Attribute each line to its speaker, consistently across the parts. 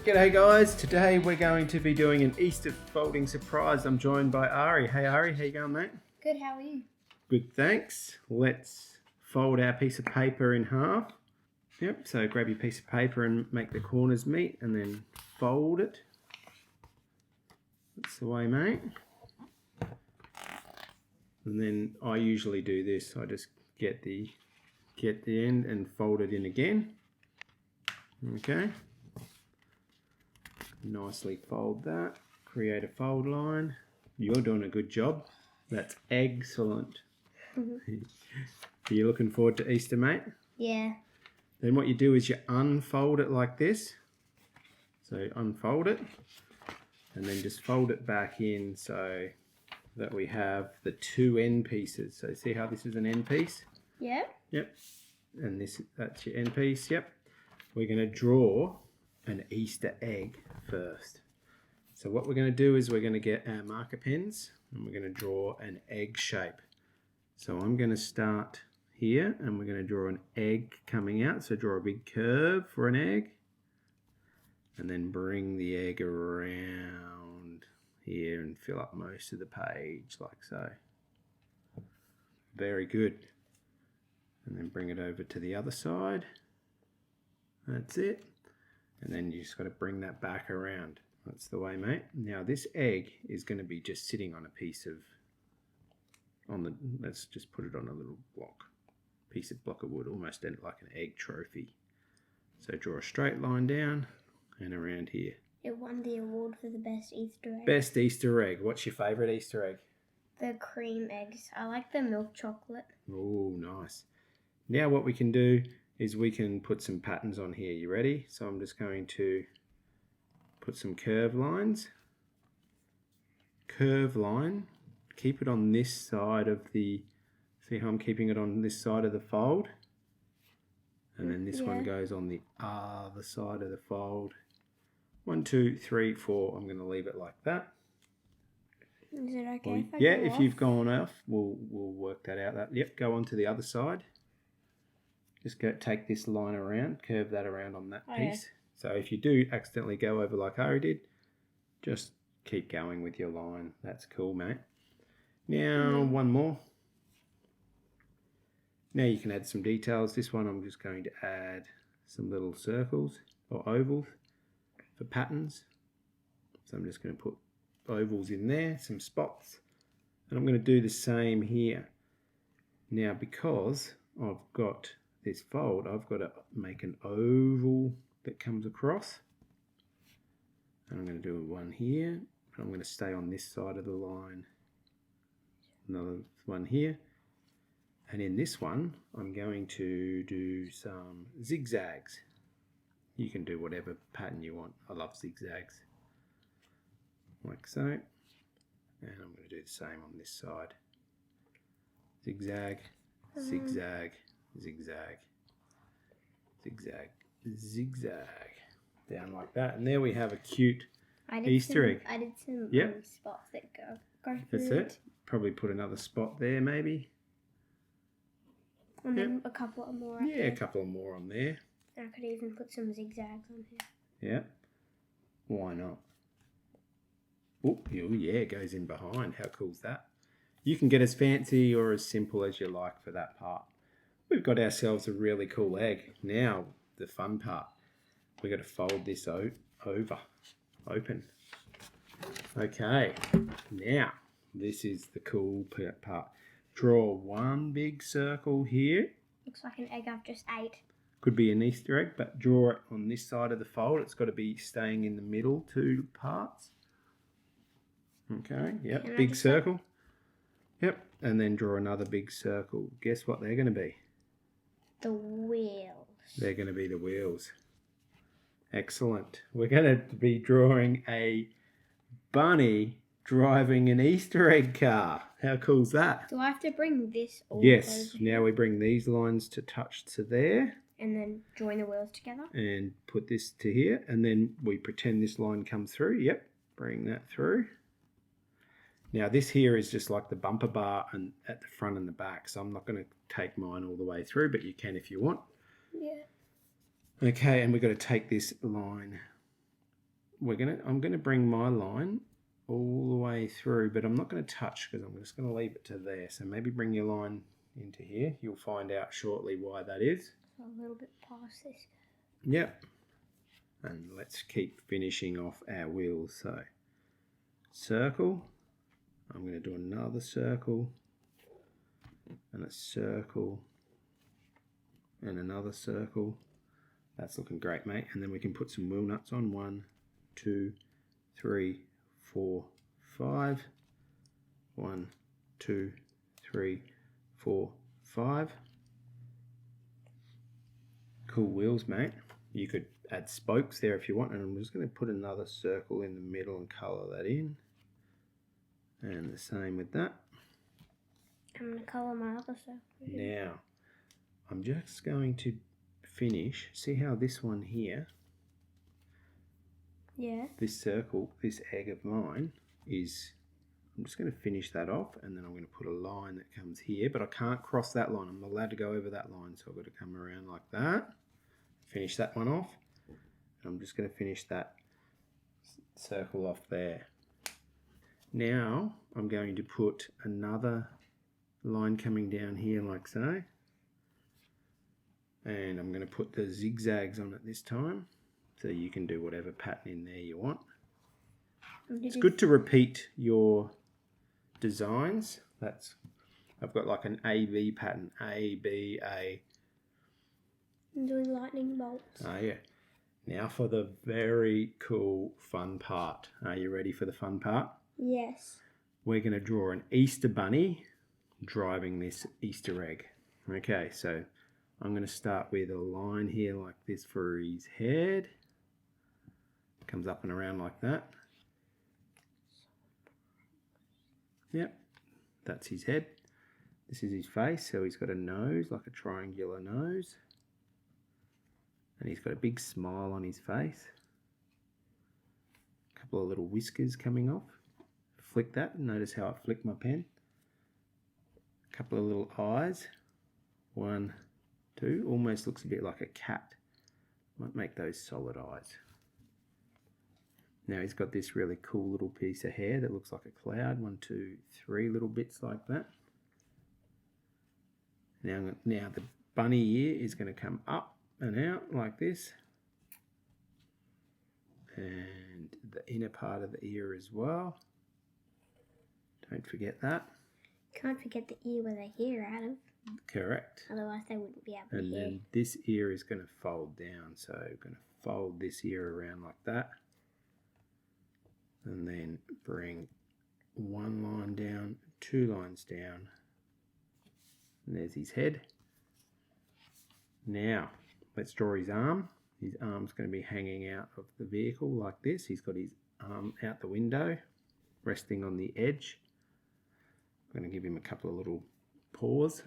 Speaker 1: G'day guys, today we're going to be doing an Easter folding surprise. I'm joined by Ari. Hey Ari, how you going mate?
Speaker 2: Good, how are you?
Speaker 1: Good, thanks. Let's fold our piece of paper in half. Yep, so grab your piece of paper and make the corners meet and then fold it. That's the way mate. And then I usually do this, I just get the end and fold it in again. Okay. Nicely fold that, create a fold line. You're doing a good job. That's excellent. Are you looking forward to Easter, mate?
Speaker 2: Yeah.
Speaker 1: Then what you do is you unfold it like this. So unfold it and then just fold it back in so that we have the two end pieces. So see how this is an end piece?
Speaker 2: Yeah.
Speaker 1: Yep. And that's your end piece. Yep. We're going to draw an Easter egg first. So what we're going to do is we're going to get our marker pens and we're going to draw an egg shape. So I'm going to start here and we're going to draw an egg coming out. So draw a big curve for an egg and then bring the egg around here and fill up most of the page like so. Very good. And then bring it over to the other side. That's it. And then you just got to bring that back around. That's the way, mate. Now this egg is going to be just sitting on a piece of, let's just put it on a little piece of block of wood, almost like an egg trophy. So draw a straight line down and around here.
Speaker 2: It won the award for the best Easter egg.
Speaker 1: Best Easter egg. What's your favourite Easter egg?
Speaker 2: The cream eggs. I like the milk chocolate.
Speaker 1: Oh, nice. Now what we can do is we can put some patterns on here. You ready? So I'm just going to put some curve lines. Curve line. Keep it on this side of the, see how I'm keeping it on this side of the fold? And then this one goes on the other side of the fold. 1, 2, 3, 4. I'm going to leave it like that.
Speaker 2: Is it okay if I
Speaker 1: yeah,
Speaker 2: go
Speaker 1: if
Speaker 2: off?
Speaker 1: you've gone off, we'll work that out. Yep, go on to the other side. Just take this line around, curve that around on that piece. So if you do accidentally go over like Ari did, just keep going with your line. That's cool, mate. Now, one more. Now you can add some details. This one I'm just going to add some little circles or ovals for patterns. So I'm just going to put ovals in there, some spots. And I'm going to do the same here. Now because I've got this fold, I've got to make an oval that comes across. And I'm going to do one here. And I'm going to stay on this side of the line. Another one here. And in this one, I'm going to do some zigzags. You can do whatever pattern you want. I love zigzags. Like so. And I'm going to do the same on this side. Zigzag, zigzag, zigzag, zigzag, zigzag. Down like that. And there we have a cute Easter egg.
Speaker 2: I did some spots that go through.
Speaker 1: That's it. Probably put another spot there maybe.
Speaker 2: And then a couple of more.
Speaker 1: Yeah, a couple of more on there.
Speaker 2: I could even put some zigzags on here.
Speaker 1: Yeah. Why not? Oh, yeah, it goes in behind. How cool is that? You can get as fancy or as simple as you like for that part. We've got ourselves a really cool egg. Now, the fun part. We've got to fold this open. Okay. Now, this is the cool part. Draw one big circle here.
Speaker 2: Looks like an egg I've just ate.
Speaker 1: Could be an Easter egg, but draw it on this side of the fold. It's got to be staying in the middle two parts. Okay, yep, big circle. Yep, and then draw another big circle. Guess what they're going to be?
Speaker 2: The wheels.
Speaker 1: They're going to be the wheels. Excellent. We're going to be drawing a bunny driving an Easter egg car. How cool is that?
Speaker 2: Do I have to bring this all
Speaker 1: Yes.
Speaker 2: over?
Speaker 1: Now we bring these lines to touch to there.
Speaker 2: And then join the wheels together?
Speaker 1: And put this to here. And then we pretend this line comes through. Yep. Bring that through. Now this here is just like the bumper bar and at the front and the back. So I'm not going to take mine all the way through, but you can if you want.
Speaker 2: Yeah.
Speaker 1: Okay, and we've got to take this line I'm gonna bring my line all the way through, but I'm not going to touch because I'm just going to leave it to there. So maybe bring your line into here. You'll find out shortly why that is.
Speaker 2: A little bit past this.
Speaker 1: Yep. And let's keep finishing off our wheels. So circle. I'm going to do another circle and a circle and another circle. That's looking great, mate. And then we can put some wheel nuts on. 1, 2, 3, 4, 5. 1, 2, 3, 4, 5. Cool wheels, mate. You could add spokes there if you want, and I'm just going to put another circle in the middle and colour that in. And the same with that.
Speaker 2: I'm going to colour my other circle.
Speaker 1: Now, I'm just going to finish. See how this one here,
Speaker 2: yeah,
Speaker 1: this circle, this egg of mine is, I'm just going to finish that off, and then I'm going to put a line that comes here, but I can't cross that line. I'm not allowed to go over that line, so I've got to come around like that, finish that one off, and I'm just going to finish that circle off there. Now I'm going to put another line coming down here like so, and I'm going to put the zigzags on it this time, so you can do whatever pattern in there you want. It's good to repeat your designs. I've got like an A-B pattern, A, B, A.
Speaker 2: I'm doing lightning bolts.
Speaker 1: Oh yeah. Now for the very cool fun part. Are you ready for the fun part?
Speaker 2: Yes.
Speaker 1: We're going to draw an Easter bunny driving this Easter egg. Okay, so I'm going to start with a line here like this for his head. Comes up and around like that. Yep, that's his head. This is his face, so he's got a nose, like a triangular nose. And he's got a big smile on his face. A couple of little whiskers coming off. Flick that, notice how I flick my pen. A couple of little eyes. 1, 2, almost looks a bit like a cat. Might make those solid eyes. Now he's got this really cool little piece of hair that looks like a cloud. 1, 2, 3 little bits like that. Now the bunny ear is going to come up and out like this. And the inner part of the ear as well. Don't forget that.
Speaker 2: Can't forget the ear where they hear out of.
Speaker 1: Correct.
Speaker 2: Otherwise they wouldn't be able to
Speaker 1: And
Speaker 2: hear.
Speaker 1: then this ear is going to fold down. So I'm going to fold this ear around like that. And then bring 1 line down, 2 lines down. And there's his head. Now, let's draw his arm. His arm's going to be hanging out of the vehicle like this. He's got his arm out the window, resting on the edge. I'm going to give him a couple of little paws.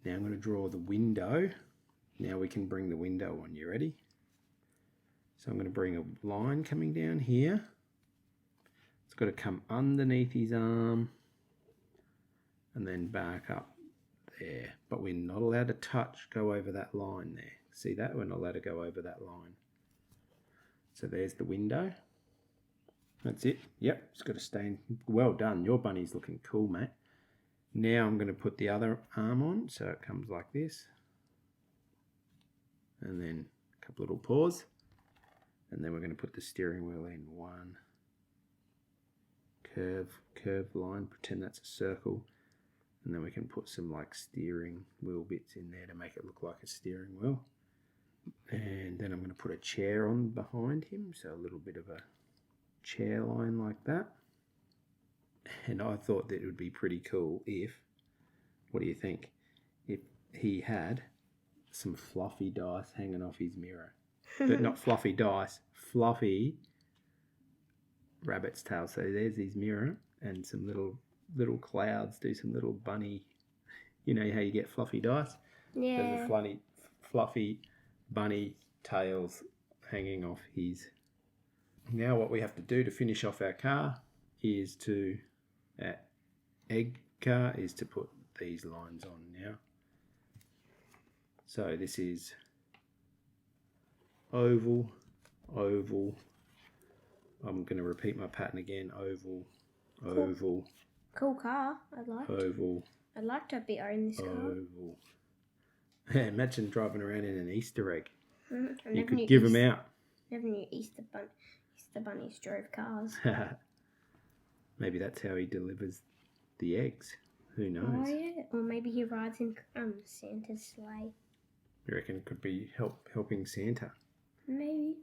Speaker 1: Now I'm going to draw the window. Now we can bring the window on. You ready? So I'm going to bring a line coming down here. It's got to come underneath his arm and then back up there. But we're not allowed to go over that line there. See that? We're not allowed to go over that line. So there's the window. That's it. Yep, it's got to stay in. Well done. Your bunny's looking cool, mate. Now I'm going to put the other arm on, so it comes like this. And then a couple little paws. And then we're going to put the steering wheel in. 1 curved line. Pretend that's a circle. And then we can put some like steering wheel bits in there to make it look like a steering wheel. And then I'm going to put a chair on behind him. So a little bit of a chair line like that. And I thought that it would be pretty cool if, what do you think, if he had some fluffy dice hanging off his mirror. But not fluffy dice, fluffy rabbit's tail. So there's his mirror and some little clouds, do some little bunny, you know how you get fluffy dice?
Speaker 2: Yeah.
Speaker 1: So the fluffy bunny tails hanging off his. Now what we have to do to finish off our car is to, egg car, is to put these lines on now. So this is oval, oval. I'm going to repeat my pattern again. Oval,
Speaker 2: Cool.
Speaker 1: oval,
Speaker 2: Cool car.
Speaker 1: oval,
Speaker 2: I'd like to be owning this car.
Speaker 1: oval. Imagine driving around in an Easter egg.
Speaker 2: I
Speaker 1: You
Speaker 2: never
Speaker 1: could
Speaker 2: knew
Speaker 1: give them out.
Speaker 2: Never knew Easter bunnies drove cars.
Speaker 1: Maybe that's how he delivers the eggs. Who knows?
Speaker 2: Oh yeah, or maybe he rides in Santa's sleigh.
Speaker 1: You reckon it could be helping Santa?
Speaker 2: Maybe.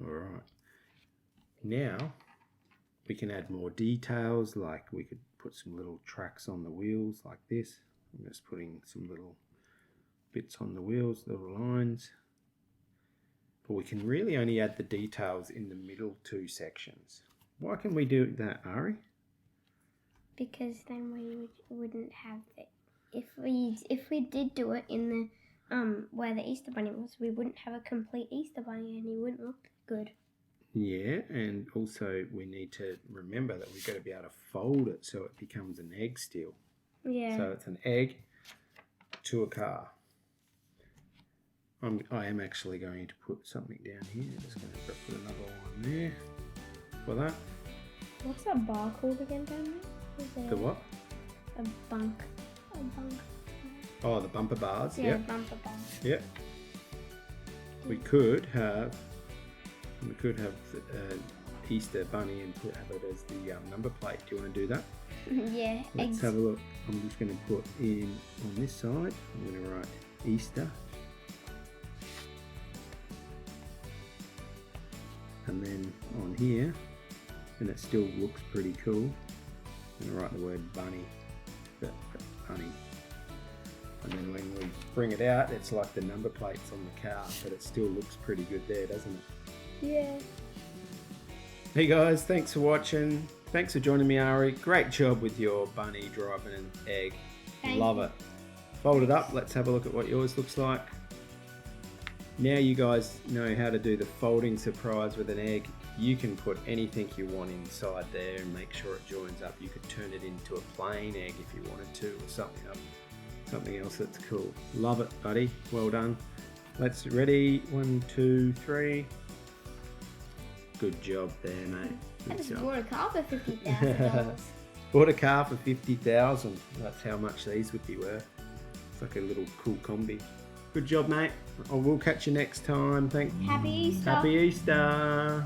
Speaker 1: All right. Now we can add more details, like we could put some little tracks on the wheels like this. I'm just putting some little bits on the wheels, little lines. But we can really only add the details in the middle two sections. Why can we do that, Ari?
Speaker 2: Because then we wouldn't have it. If we did do it in the where the Easter bunny was, we wouldn't have a complete Easter bunny, and he wouldn't look good.
Speaker 1: Yeah, and also we need to remember that we've got to be able to fold it so it becomes an egg still.
Speaker 2: Yeah.
Speaker 1: So it's an egg to a car. I am actually going to put something down here. Just going to put another one there for that.
Speaker 2: What's that bar called again, down there?
Speaker 1: The what?
Speaker 2: A bunk.
Speaker 1: Oh, the bumper bars.
Speaker 2: Yeah,
Speaker 1: Yep.
Speaker 2: bumper bar.
Speaker 1: Yep. We could have Easter bunny and have it as the number plate. Do you want to do that?
Speaker 2: Yeah.
Speaker 1: Let's have a look. I'm just going to put in on this side. I'm going to write Easter. And then on here, and it still looks pretty cool, I'm going to write the word bunny. Bunny. And then when we bring it out, it's like the number plates on the car, but it still looks pretty good there, doesn't it?
Speaker 2: Yeah.
Speaker 1: Hey guys, thanks for watching. Thanks for joining me, Ari. Great job with your bunny driving an egg.
Speaker 2: Thank
Speaker 1: Love
Speaker 2: you.
Speaker 1: it. Fold it up. Let's have a look at what yours looks like. Now you guys know how to do the folding surprise with an egg. You can put anything you want inside there and make sure it joins up. You could turn it into a plain egg if you wanted to, or something else that's cool. Love it, buddy. Well done. Let's ready. 1, 2, 3. Good job there, mate.
Speaker 2: I
Speaker 1: Good
Speaker 2: just
Speaker 1: job.
Speaker 2: bought a car for $50,000.
Speaker 1: Bought a car for $50,000. That's how much these would be worth. It's like a little cool combi. Good job, mate. I will catch you next time. Thanks.
Speaker 2: Happy Easter.
Speaker 1: Happy Easter.